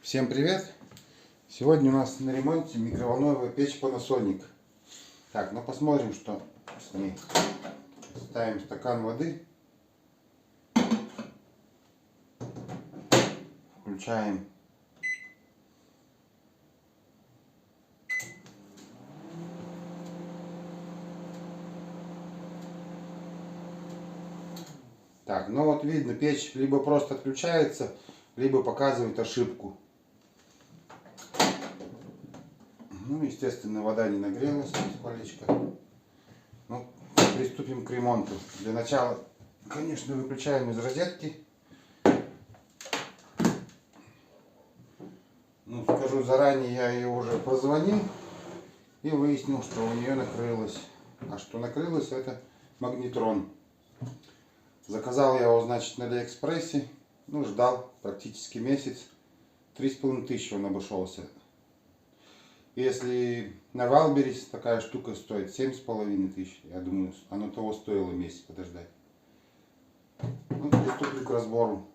Всем привет! Сегодня у нас на ремонте микроволновая печь Panasonic. Так, ну посмотрим, что с ней. Ставим стакан воды. Включаем. Так, ну вот видно, печь либо просто отключается, либо показывает ошибку. Ну, естественно, вода не нагрелась, колечко. Ну, приступим к ремонту. Для начала, конечно, выключаем из розетки. Ну, скажу заранее, я ее уже позвонил и выяснил, что у нее накрылось. А что накрылось, это магнетрон. Заказал я его, значит, на Алиэкспрессе. Ну, ждал практически месяц. 3500 он обошелся. Если на Вайлдберрис такая штука стоит 7500, я думаю, оно того стоило месяц подождать. Ну, приступлю к разбору.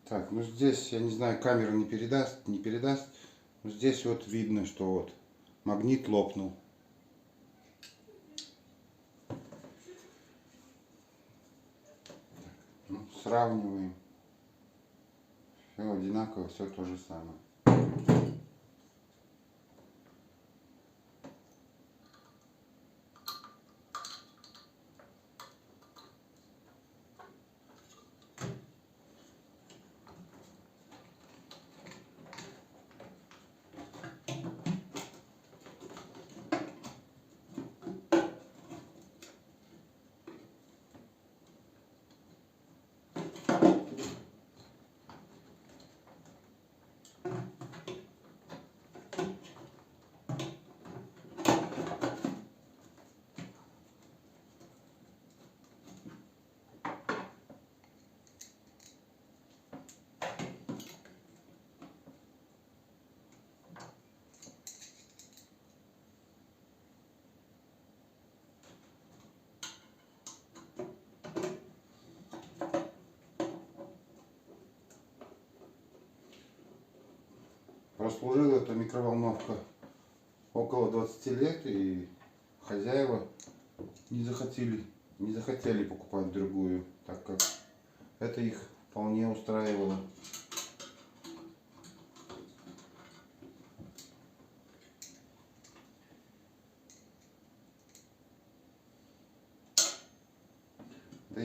Так, ну здесь, я не знаю, камера не передаст. Но здесь вот видно, что вот магнит лопнул. Ну, сравниваем. Все одинаково, все то же самое. Прослужила эта микроволновка около 20 лет, и хозяева не захотели покупать другую, так как это их вполне устраивало.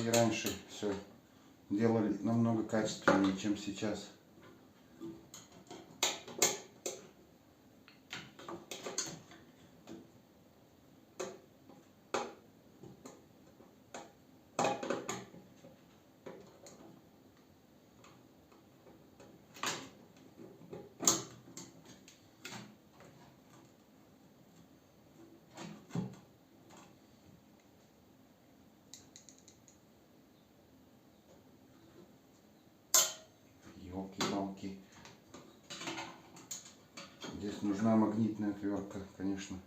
и раньше все делали намного качественнее, чем сейчас. Ёлки-палки. Здесь нужна магнитная отвертка, конечно.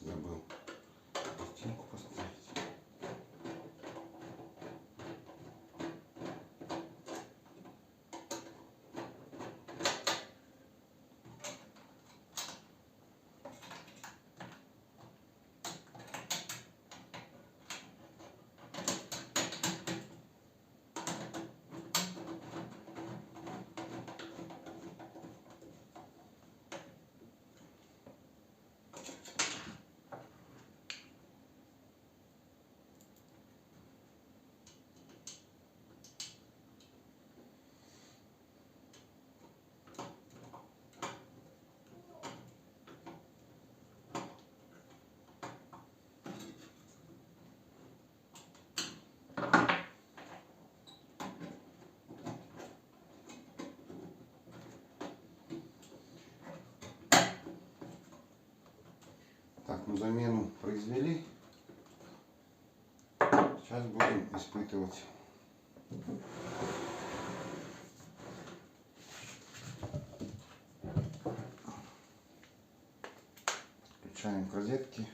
Забыл пластинку поставить. Так, ну замену произвели. Сейчас будем испытывать. Включаем к розетке.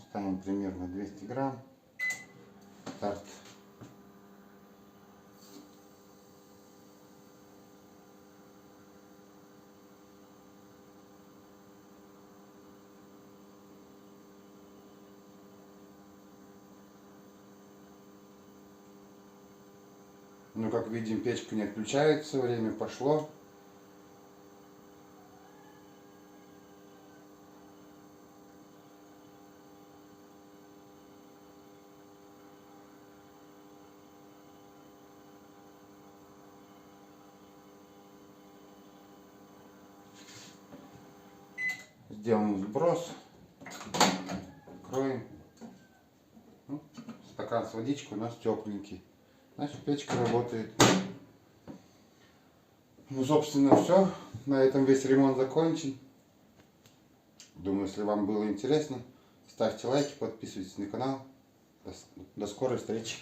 Ставим примерно 200 грамм. Старт. Ну, как видим, печка не отключается, время пошло. сделан сброс. Кроем. Ну, стакан с водичкой у нас тепленький. Значит, печка работает. Ну, собственно, все. На этом весь ремонт закончен. Думаю, если вам было интересно, ставьте лайки, подписывайтесь на канал. До скорой встречи.